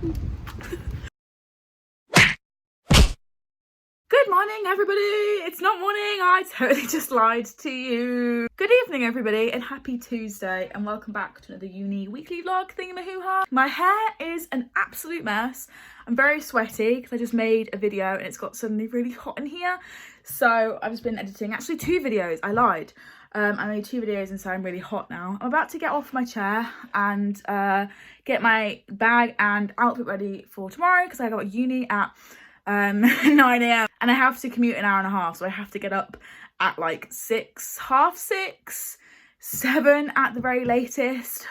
Good morning, everybody. It's not morning. I totally just lied to you. Good evening, everybody, and happy Tuesday, and welcome back to another uni weekly vlog thingamahoo-ha. My hair is an absolute mess. I'm very sweaty because I just made a video and it's got suddenly really hot in here. So I've just been editing, actually 2 videos. I lied. I made 2 videos and so I'm really hot now. I'm about to get off my chair and get my bag and outfit ready for tomorrow because I got uni at 9 a.m. and I have to commute an hour and a half, so I have to get up at like 6, half 6, 7 at the very latest,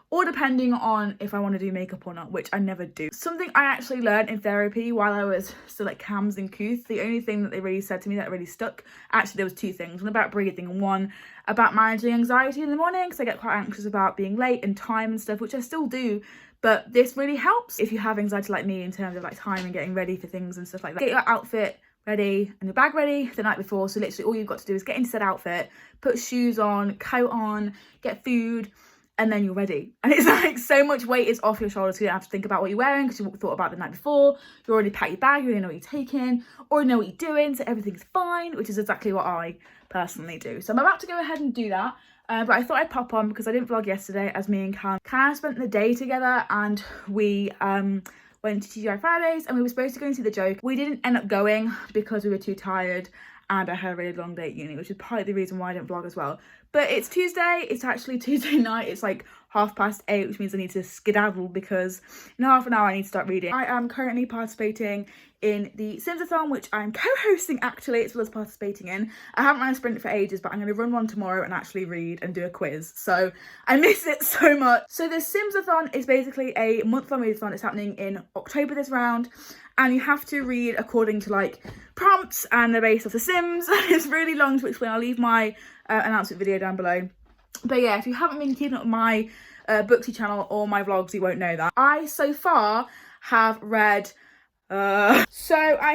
or depending on if I want to do makeup or not, which I never do. Something I actually learned in therapy while I was still at CAMS and Couth, the only thing that they really said to me that really stuck, actually there was 2 things, one about breathing and one about managing anxiety in the morning, because I get quite anxious about being late and time and stuff, which I still do. But this really helps if you have anxiety like me in terms of like time and getting ready for things and stuff like that. Get your outfit ready and your bag ready the night before. So literally all you've got to do is get into said outfit, put shoes on, coat on, get food, and then you're ready. And it's like so much weight is off your shoulders. So you don't have to think about what you're wearing because you thought about it the night before. You already packed your bag, you already know what you're taking, or you know what you're doing, so everything's fine, which is exactly what I personally do. So I'm about to go ahead and do that. But I thought I'd pop on because I didn't vlog yesterday as me and Cam spent the day together and we went to TGI Fridays and we were supposed to go and see The Joke. We didn't end up going because we were too tired and I had a really long day at uni, which is probably the reason why I didn't vlog as well. But it's Tuesday, it's actually Tuesday night, it's like 8:30, which means I need to skedaddle because in half an hour I need to start reading. I am currently participating in the Simsathon, which I'm co-hosting actually, as well as participating in. I haven't run a sprint for ages, but I'm going to run one tomorrow and actually read and do a quiz. So I miss it so much. So the Simsathon is basically a month-long readathon. It's happening in October this round. And you have to read according to like prompts and they're based off The Sims. It's really long to explain. I'll leave my announcement video down below. But yeah, if you haven't been keeping up with my Booksy channel or my vlogs, you won't know that. I so far have read I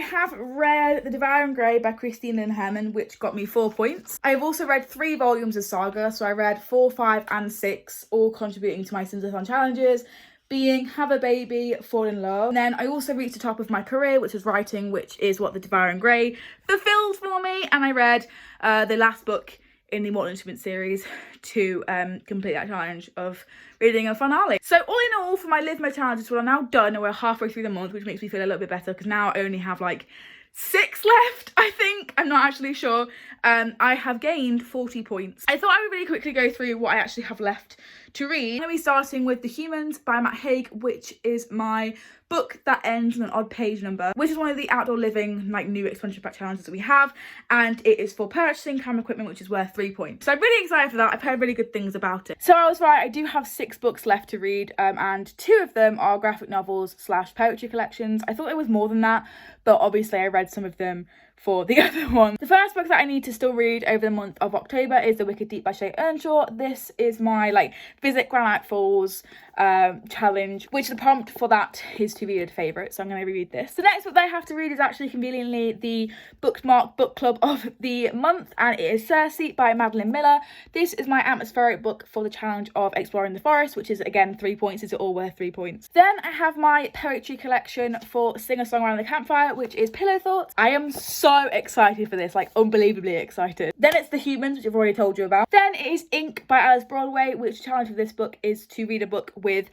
have read The Devouring Grey by Christine Lynn Herman, which got me 4 points. I've also read 3 volumes of Saga, so I read 4, 5 and 6, all contributing to my Simsathon challenges, being Have a Baby, Fall in Love. And then I also reached the top of my career, which was writing, which is what The Devouring Grey fulfilled for me, and I read the last book in the Mortal Instruments series to complete that challenge of reading a finale. So all in all, for my Live Mode challenges, well, I'm now done and we're halfway through the month, which makes me feel a little bit better because now I only have like 6 left, I think. I'm not actually sure. I have gained 40 points. I thought I would really quickly go through what I actually have left to read. I'm going to be starting with The Humans by Matt Haig, which is my book that ends on an odd page number, which is one of the outdoor living like new expansion pack challenges that we have, and it is for purchasing camera equipment, which is worth 3 points. So I'm really excited for that. I've heard really good things about it. So I was right, I do have 6 books left to read, and 2 of them are graphic novels / poetry collections. I thought it was more than that, but obviously I read some of them for the other one. The first book that I need to still read over the month of October is The Wicked Deep by Shay Earnshaw. This is my like visit Granite Falls challenge, which the prompt for that is to read a favourite, so I'm going to reread this. The next book that I have to read is actually conveniently the bookmark book club of the month, and it is Circe by Madeline Miller. This is my atmospheric book for the challenge of Exploring the Forest, which is again 3 points. Is it all worth 3 points? Then I have my poetry collection for Sing-a-Song Around the Campfire, which is Pillow Thoughts. I am so excited for this, like unbelievably excited. Then it's The Humans, which I've already told you about. Then it is Ink by Alice Broadway, which the challenge of this book is to read a book with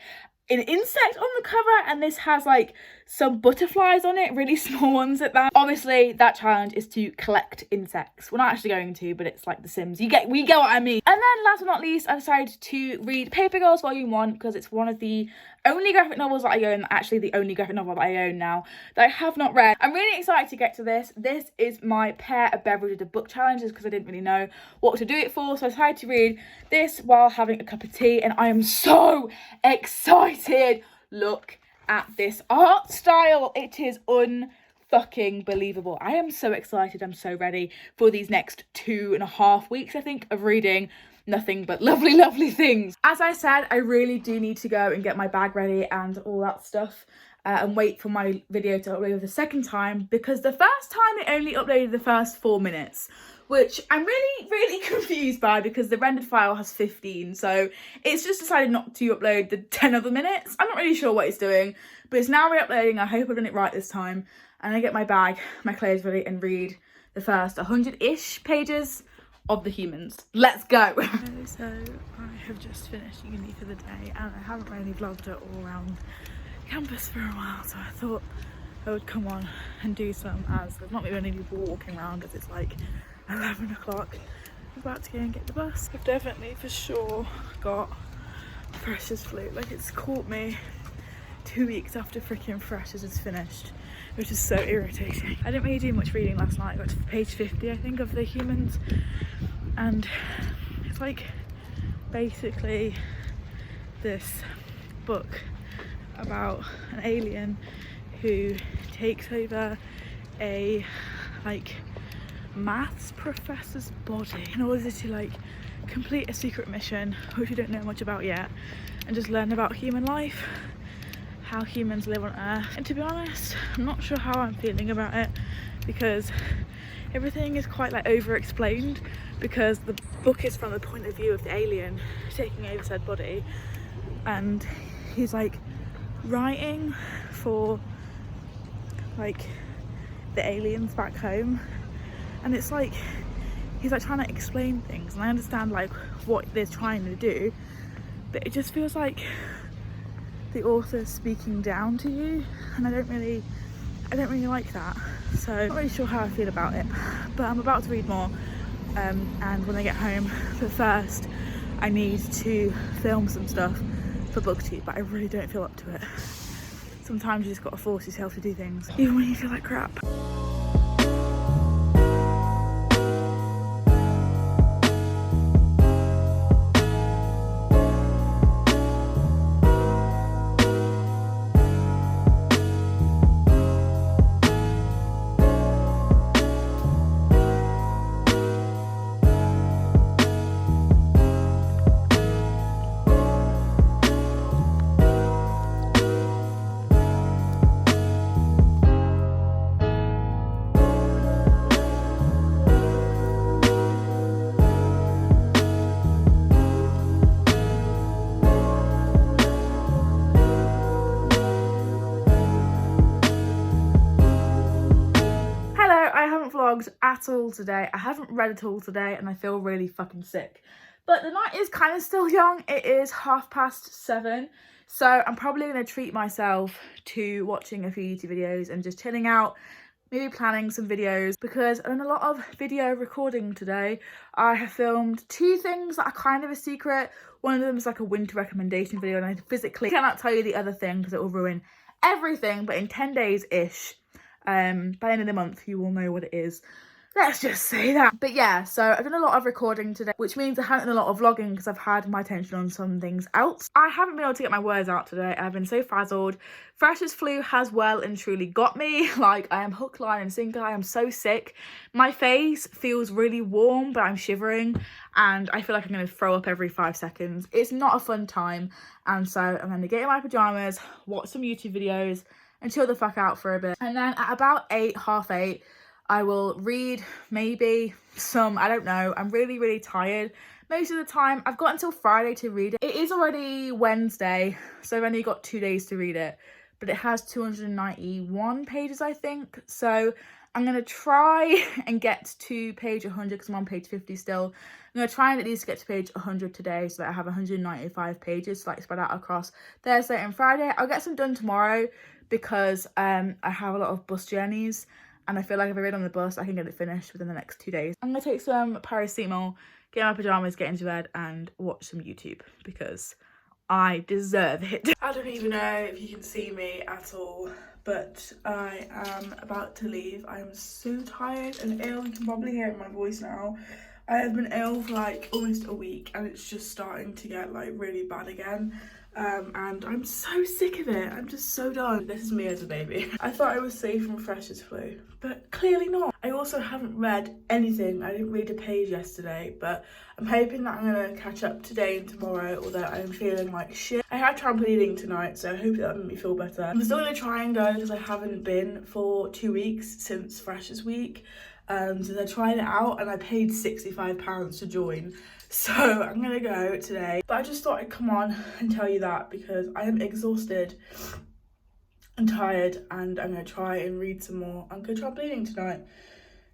an insect on the cover, and this has like some butterflies on it, really small ones at that. Obviously that challenge is to collect insects. We're not actually going to, but it's like The Sims. We get what I mean. And then last but not least, I decided to read Paper Girls Volume 1 because it's one of the only graphic novels that I own, actually the only graphic novel that I own now, that I have not read. I'm really excited to get to this. This is my pair of beverages of book challenges because I didn't really know what to do it for, so I decided to read this while having a cup of tea, and I am so excited. Look at this art style. It is unfucking believable. I am so excited. I'm so ready for these next 2.5 weeks, I think, of reading nothing but lovely, lovely things. As I said, I really do need to go and get my bag ready and all that stuff. And wait for my video to upload the second time, because the first time it only uploaded the first 4 minutes, which I'm really confused by, because the rendered file has 15, so it's just decided not to upload the 10 other minutes. I'm not really sure what it's doing, but it's now re-uploading. I hope I've done it right this time, and I get my bag, my clothes ready, and read the first 100-ish pages of The Humans. Let's go. So I have just finished uni for the day, and I haven't really vlogged it all around campus for a while, so I thought I would come on and do some, as there's not many people walking around, as it's like 11 o'clock. I'm about to go and get the bus. I've definitely for sure got freshers flu. Like, it's caught me 2 weeks after freaking freshers is finished, which is so irritating. I didn't really do much reading last night. I got to page 50, I think, of The Humans, and it's like basically this book about an alien who takes over a like maths professor's body in order to like complete a secret mission, which we don't know much about yet, and just learn about human life, how humans live on Earth. And to be honest, I'm not sure how I'm feeling about it, because everything is quite like over explained, because the book is from the point of view of the alien taking over said body, and he's like writing for like the aliens back home, and it's like he's like trying to explain things, and I understand like what they're trying to do, but it just feels like the author's speaking down to you, and I don't really like that. So I'm not really sure how I feel about it, but I'm about to read more, and when I get home, but first I need to film some stuff for BookTube, but I really don't feel up to it. Sometimes you just gotta force yourself to do things, even when you feel like crap. Vlogged at all today. I haven't read at all today, and I feel really fucking sick, but the night is kind of still young. It is 7:30, so I'm probably going to treat myself to watching a few YouTube videos and just chilling out, maybe planning some videos, because I've done a lot of video recording today. I have filmed 2 things that are kind of a secret. One of them is like a winter recommendation video, and I physically cannot tell you the other thing because it will ruin everything, but in 10 days ish, by the end of the month, you will know what it is. Let's just say that. But yeah, so I've done a lot of recording today, which means I haven't done a lot of vlogging because I've had my attention on some things else. I haven't been able to get my words out today. I've been so frazzled. Freshers flu has well and truly got me. Like, I am hook, line and sinker. I am so sick. My face feels really warm, but I'm shivering, and I feel like I'm going to throw up every 5 seconds. It's not a fun time, and so I'm going to get in my pyjamas, watch some YouTube videos, and chill the fuck out for a bit. And then at about 8, half 8, I will read maybe some, I don't know. I'm really tired most of the time. I've got until Friday to read it. It is already Wednesday, so I've only got 2 days to read it, but it has 291 pages, I think. So I'm going to try and get to page 100 because I'm on page 50 still. I'm going to try and at least get to page 100 today so that I have 195 pages like spread out across Thursday and Friday. I'll get some done tomorrow because I have a lot of bus journeys, and I feel like if I read on the bus, I can get it finished within the next 2 days. I'm going to take some paracetamol, get in my pyjamas, get into bed, and watch some YouTube because I deserve it. I don't even know if you can see me at all, but I am about to leave. I am so tired and ill. You can probably hear it in my voice now. I have been ill for like almost a week, and it's just starting to get like really bad again. and I'm so sick of it. I'm just so done. This is me as a baby. I thought I was safe from Freshers' flu, but clearly not. I also haven't read anything. I didn't read a page yesterday, but I'm hoping that I'm gonna catch up today and tomorrow, although I'm feeling like shit. I had trampolining tonight, so I hope that'll make me feel better. I'm still gonna try and go because I haven't been for 2 weeks since Freshers' week. So they're trying it out and I paid £65 to join. So I'm gonna go today. But I just thought I'd come on and tell you that because I am exhausted and tired, and I'm gonna try and read some more. I'm gonna try bleeding tonight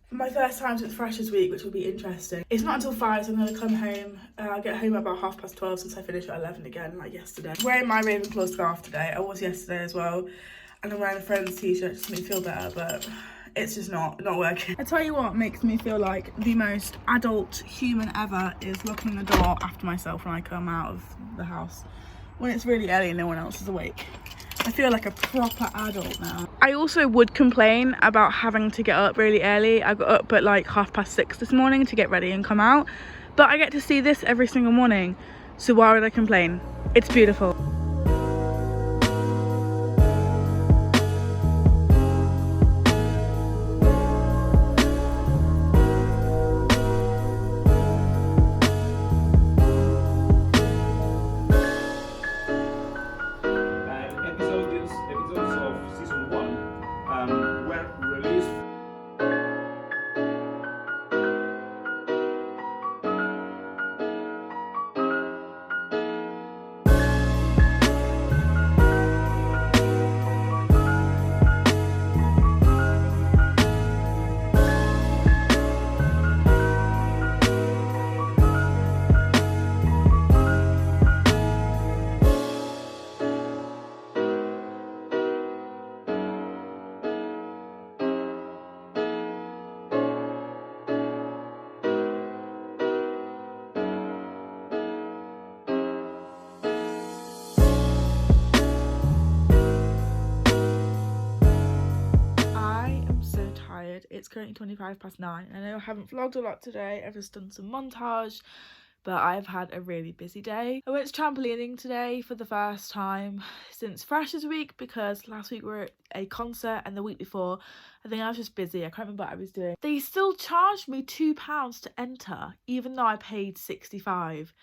for my first time since Freshers' week, which will be interesting. It's not until 5, so I'm gonna come home. I'll get home at about 12:30 since I finished at 11 again, like yesterday. I'm wearing my Ravenclaw scarf today. I was yesterday as well. And I'm wearing a friend's t-shirt just to make me feel better, but it's just not working. I tell you what makes me feel like the most adult human ever is locking the door after myself when I come out of the house when it's really early and no one else is awake. I feel like a proper adult now. I also would complain about having to get up really early. I got up at like 6:30 this morning to get ready and come out, but I get to see this every single morning, so why would I complain? It's beautiful. Episodes of season 1 were released. It's currently 9:25. I know I haven't vlogged a lot today. I've just done some montage, but I've had a really busy day. I went to trampolining today for the first time since Freshers' week because last week we were at a concert and the week before I think I was just busy. I can't remember what I was doing. They still charged me £2 to enter even though I paid 65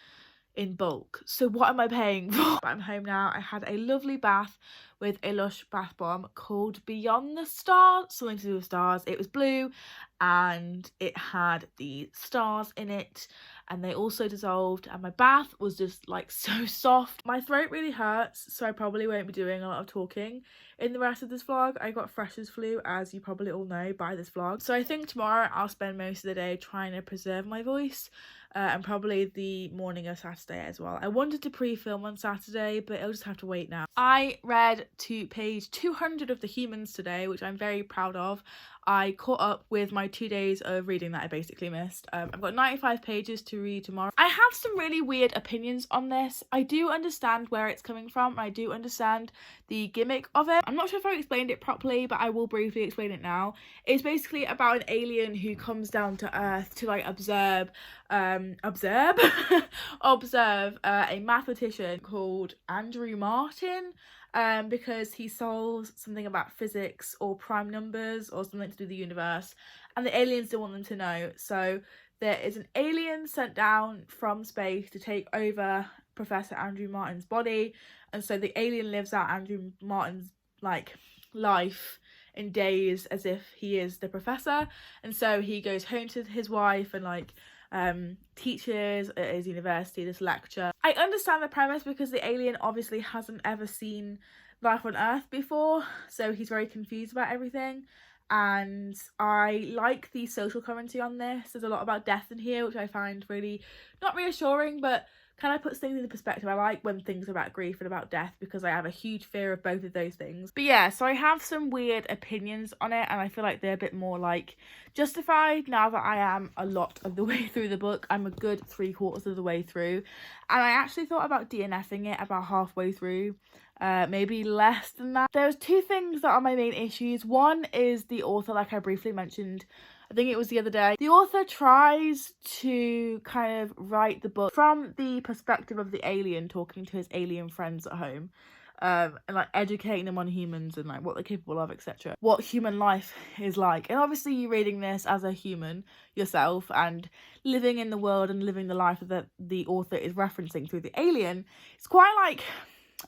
in bulk. So what am I paying for? I'm home now. I had a lovely bath with a Lush bath bomb called Beyond the Stars, something to do with stars. It was blue and it had the stars in it and they also dissolved, and my bath was just like so soft. My throat really hurts, so I probably won't be doing a lot of talking in the rest of this vlog. I got Freshers' flu, as you probably all know by this vlog, so I think tomorrow I'll spend most of the day trying to preserve my voice. And probably the morning of Saturday as well. I wanted to pre-film on Saturday, but I'll just have to wait now. I read to page 200 of The Humans today, which I'm very proud of. I caught up with my 2 days of reading that I basically missed. I've got 95 pages to read tomorrow. I have some really weird opinions on this. I do understand where it's coming from. I do understand the gimmick of it. I'm not sure if I explained it properly, but I will briefly explain it now. It's basically about an alien who comes down to Earth to like observe a mathematician called Andrew Martin, because he solves something about physics or prime numbers or something to do with the universe, and the aliens don't want them to know. So there is an alien sent down from space to take over Professor Andrew Martin's body, and so the alien lives out Andrew Martin's like life in days as if he is the professor, and so he goes home to his wife and like teaches at his university this lecture. I understand the premise because the alien obviously hasn't ever seen life on Earth before, so he's very confused about everything, and I like the social commentary on this. There's a lot about death in here, which I find really not reassuring, but kind of puts things into perspective. I like when things are about grief and about death because I have a huge fear of both of those things. But yeah, so I have some weird opinions on it, and I feel like they're a bit more like justified now that I am a lot of the way through the book. I'm a good 3/4 of the way through, and I actually thought about DNFing it about halfway through, maybe less than that. There's two things that are my main issues. One is the author, like I briefly mentioned I think it was the other day. The author tries to kind of write the book from the perspective of the alien talking to his alien friends at home. And like educating them on humans and like what they're capable of, etc. What human life is like. And obviously you reading this as a human yourself and living in the world and living the life that the author is referencing through the alien, it's quite like,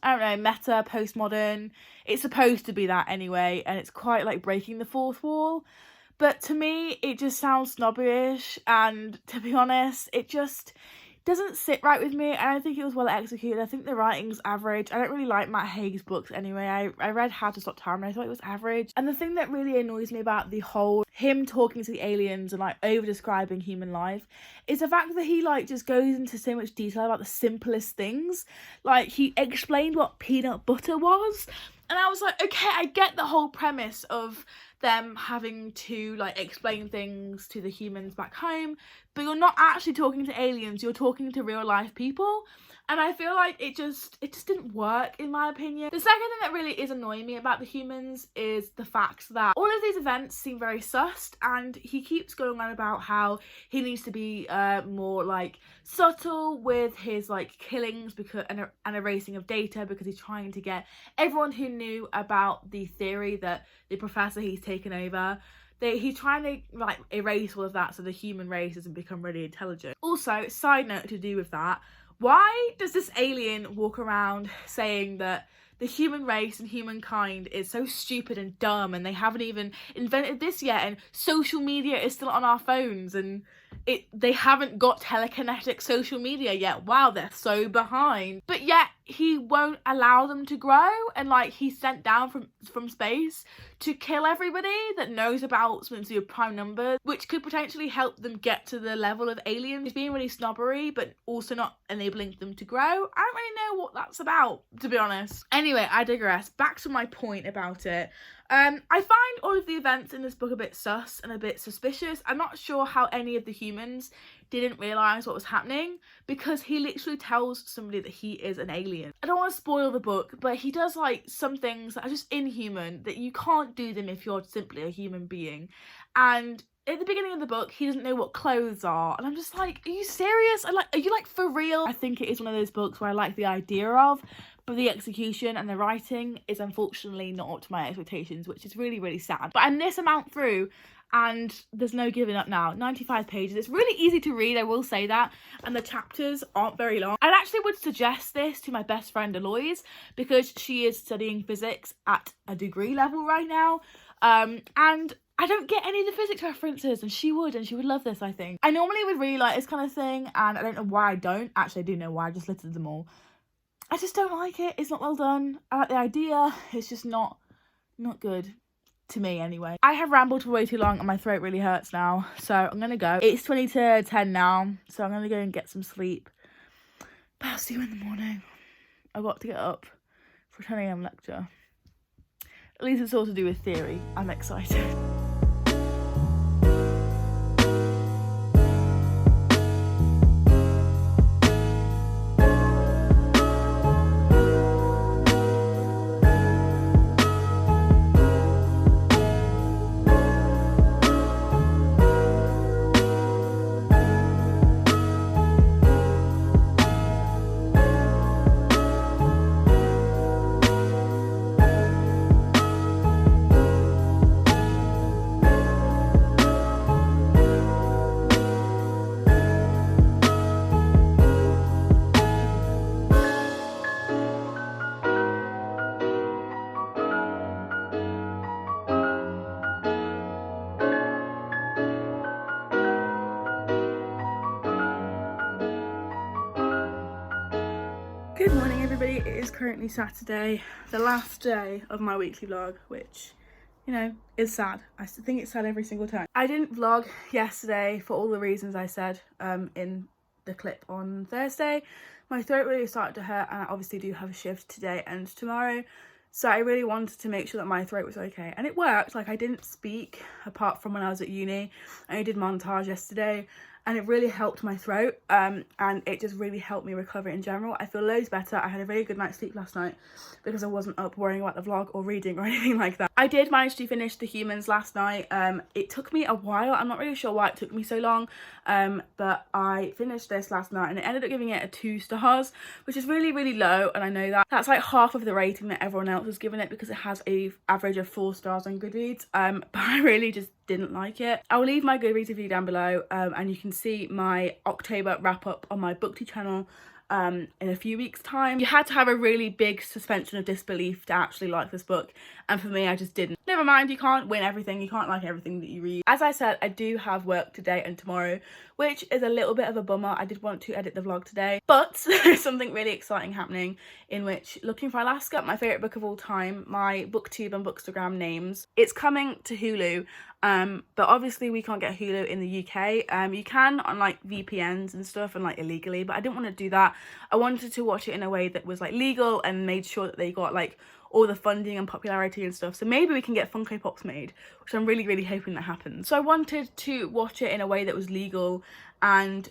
I don't know, meta, postmodern. It's supposed to be that anyway, and it's quite like breaking the fourth wall. But to me, it just sounds snobbish, and to be honest, it just doesn't sit right with me, and I think it was well executed. I think the writing's average. I don't really like Matt Haig's books anyway. I read How to Stop Time and I thought it was average. And the thing that really annoys me about the whole him talking to the aliens and like over describing human life is the fact that he like just goes into so much detail about the simplest things. Like he explained what peanut butter was, and I was like, okay, I get the whole premise of them having to like explain things to the humans back home, but you're not actually talking to aliens, you're talking to real life people. And I feel like it just didn't work, in my opinion. The second thing that really is annoying me about the humans is the fact that all of these events seem very sus, and he keeps going on about how he needs to be more like subtle with his like killings because and erasing of data, because he's trying to get everyone who knew about the theory that the professor he's taken over, he's trying to like erase all of that so the human race doesn't become really intelligent. Also, side note to do with that, why does this alien walk around saying that the human race and humankind is so stupid and dumb and they haven't even invented this yet, and social media is still on our phones and they haven't got telekinetic social media yet? Wow, they're so behind. But yet he won't allow them to grow, and like he's sent down from space to kill everybody that knows about something to do with prime numbers, which could potentially help them get to the level of aliens. He's being really snobbery but also not enabling them to grow. I don't really know what that's about, to be honest. Anyway, I digress. Back to my point about it. I find all of the events in this book a bit sus and a bit suspicious. I'm not sure how any of the humans didn't realise what was happening, because he literally tells somebody that he is an alien. I don't want to spoil the book, but he does like some things that are just inhuman, that you can't do them if you're simply a human being. And at the beginning of the book, he doesn't know what clothes are, and I'm just like, are you serious? Are you like for real? I think it is one of those books where I like the idea of, but the execution and the writing is unfortunately not up to my expectations, which is really, really sad. But I'm this amount through and there's no giving up now. 95 pages. It's really easy to read, I will say that, and the chapters aren't very long. I actually would suggest this to my best friend Eloise, because she is studying physics at a degree level right now, and I don't get any of the physics references, and she would love this, I think. I normally would really like this kind of thing, and I don't know why I don't. Actually, I do know why, I just listed them all. I just don't like it. It's not well done. I like the idea. It's just not good. To me, anyway. I have rambled for way too long and my throat really hurts now, so I'm gonna go. It's 20 to 10 now, so I'm gonna go and get some sleep. But I'll see you in the morning. I've got to get up for a 10 a.m. lecture. At least it's all to do with theory. I'm excited. Good morning, everybody. It is currently Saturday, the last day of my weekly vlog, which, you know, is sad. I think it's sad every single time. I didn't vlog yesterday for all the reasons I said in the clip on Thursday. My throat really started to hurt, and I obviously do have a shift today and tomorrow, so I really wanted to make sure that my throat was okay, and it worked. Like, I didn't speak apart from when I was at uni. I did montage yesterday, and it really helped my throat, and it just really helped me recover in general. I feel loads better. I had a very good night's sleep last night because I wasn't up worrying about the vlog or reading or anything like that. I did manage to finish The Humans last night. It took me a while. I'm not really sure why it took me so long, but I finished this last night and I ended up giving it a 2 stars, which is really, really low, and I know that. That's like half of the rating that everyone else was giving it because it has a average of 4 stars on Goodreads, but I really just didn't like it. I'll leave my Goodreads review down below, and you can see my October wrap up on my BookTube channel in a few weeks time. You had to have a really big suspension of disbelief to actually like this book, and for me I just didn't. Never mind, you can't win everything, you can't like everything that you read. As I said, I do have work today and tomorrow, which is a little bit of a bummer. I did want to edit the vlog today, but there's something really exciting happening, in which Looking for Alaska, my favourite book of all time, my BookTube and Bookstagram names, it's coming to Hulu. But obviously we can't get Hulu in the UK. You can on like VPNs and stuff and like illegally, but I didn't want to do that. I wanted to watch it in a way that was like legal and made sure that they got like all the funding and popularity and stuff. So maybe we can get Funko Pops made, which I'm really, really hoping that happens. So I wanted to watch it in a way that was legal and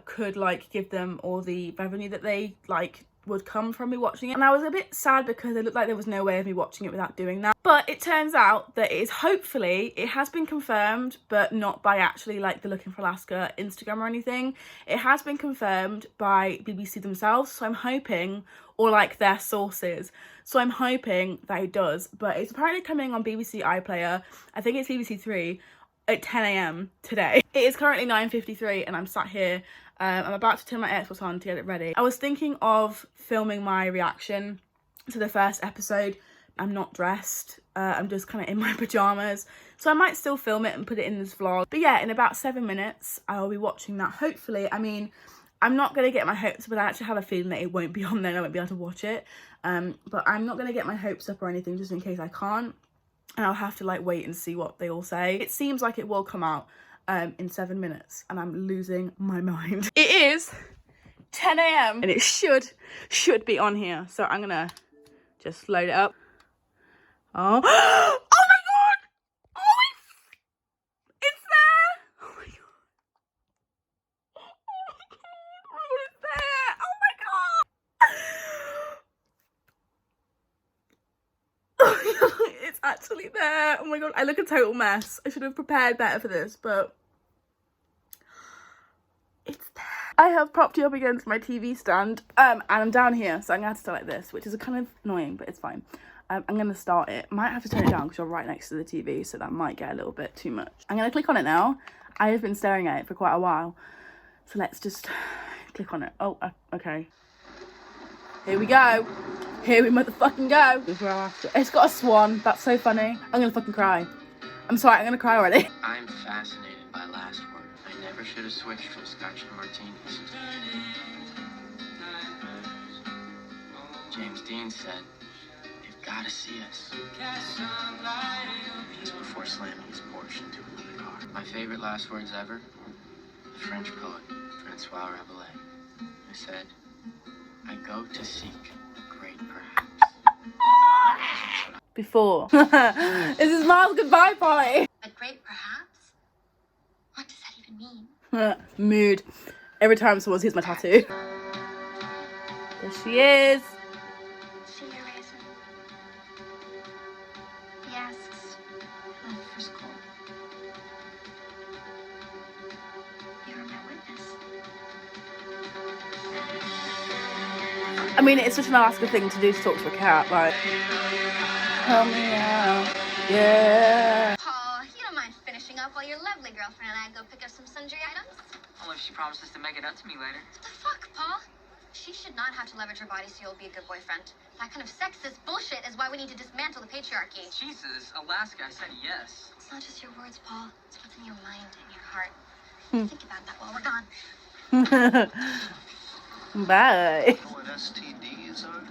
could like give them all the revenue that they like would come from me watching it. And I was a bit sad because it looked like there was no way of me watching it without doing that. But it turns out that it is, hopefully, it has been confirmed, but not by actually like the Looking for Alaska Instagram or anything. It has been confirmed by BBC themselves, so I'm hoping, or like their sources, so I'm hoping that it does. But it's apparently coming on BBC iPlayer, I think it's BBC 3, at 10 AM today. It is currently 9:53 and I'm sat here. I'm about to turn my Xbox on to get it ready. I was thinking of filming my reaction to the first episode. I'm not dressed, I'm just kind of in my pajamas, so I might still film it and put it in this vlog. But yeah, in about 7 minutes I will be watching that, hopefully. I mean, I'm not going to get my hopes up, but I actually have a feeling that it won't be on there and I won't be able to watch it. But I'm not going to get my hopes up or anything, just in case I can't, and I'll have to like wait and see what they all say. It seems like it will come out in 7 minutes and I'm losing my mind. It is 10 AM and it should be on here, so I'm gonna just load it up. Oh, oh my god! Oh, it's there! Oh my god! Oh, it's there! Oh my god! It's actually there. Oh my god, I look a total mess. I should have prepared better for this, but it's there. I have propped you up against my TV stand, and I'm down here, so I'm gonna have to start like this, which is kind of annoying, but it's fine. I'm gonna start it. Might have to turn it down because you're right next to the TV, so that might get a little bit too much. I'm gonna click on it now. I have been staring at it for quite a while, so let's just click on it. Oh, okay. Here we go. Here we motherfucking go. It's got a swan. That's so funny. I'm gonna fucking cry. I'm sorry, I'm gonna cry already. I'm fascinated by last word. I never should have switched from scotch to martinis. James Dean said, "You've got to see us." This before slamming his Porsche into another car. My favorite last words ever, the French poet Francois Rabelais. I said, "I go to seek the great perhaps." Before. This is Miles' goodbye party. A great perhaps? What does that even mean? Mood. Every time someone sees my tattoo. There she is. See your reason. He asks, left for school. You were my witness. I mean, it's such an Alaska thing to do, to talk to a cat, like, help me out, yeah. Paul, you don't mind finishing up while your lovely girlfriend and I go pick up some sundry items? Only if she promises to make it up to me later. What the fuck, Paul? She should not have to leverage her body so you'll be a good boyfriend. That kind of sexist bullshit is why we need to dismantle the patriarchy. Jesus, Alaska, I said yes. It's not just your words, Paul. It's what's in your mind and your heart. Think about that while we're gone. Bye. Know what STDs are?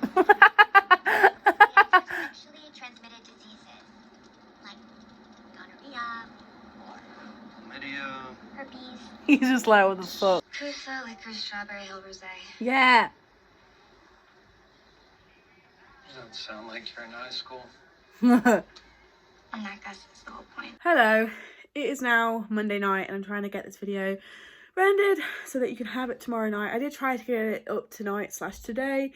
Sexually transmitted diseases like gonorrhea or Chlamydia. herpes. He's just like, what the fuck? Coosa, licorice, strawberry, hill rosé. Yeah. Doesn't sound like you're in high school. And I guess that's the whole point. Hello. It is now Monday night and I'm trying to get this video rendered so that you can have it tomorrow night. I did try to get it up tonight/today,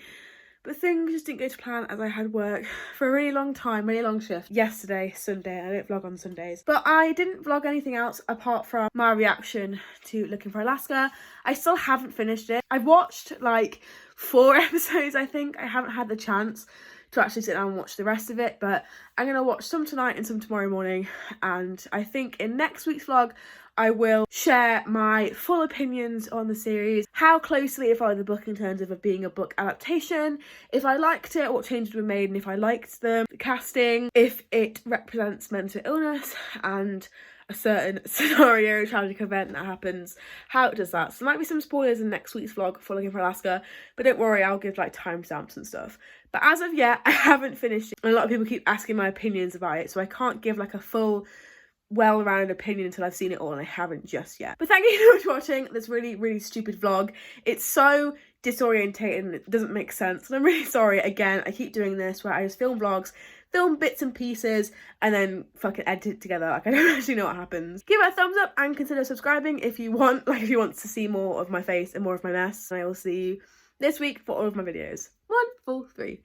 but things just didn't go to plan as I had work for a really long time, really long shift yesterday, Sunday, and I don't vlog on Sundays. But I didn't vlog anything else apart from my reaction to Looking for Alaska. I still haven't finished it. I've watched like 4 episodes, I think. I haven't had the chance to actually sit down and watch the rest of it, but I'm going to watch some tonight and some tomorrow morning, and I think in next week's vlog I will share my full opinions on the series, how closely it followed the book in terms of it being a book adaptation, if I liked it, what changes were made and if I liked them, the casting, if it represents mental illness and a certain scenario, tragic event that happens, how it does that. So there might be some spoilers in next week's vlog for Looking for Alaska, but don't worry, I'll give like timestamps and stuff. But as of yet, I haven't finished it. A lot of people keep asking my opinions about it, so I can't give like a full well-rounded opinion until I've seen it all, and I haven't just yet. But thank you so much for watching this really, really stupid vlog. It's so disorientating and it doesn't make sense, and I'm really sorry. Again, I keep doing this where I just film vlogs, film bits and pieces, and then fucking edit it together. Like, I don't actually know what happens. Give it a thumbs up and consider subscribing if you want, like, if you want to see more of my face and more of my mess. And I will see you this week for all of my videos. 1, 2, 3.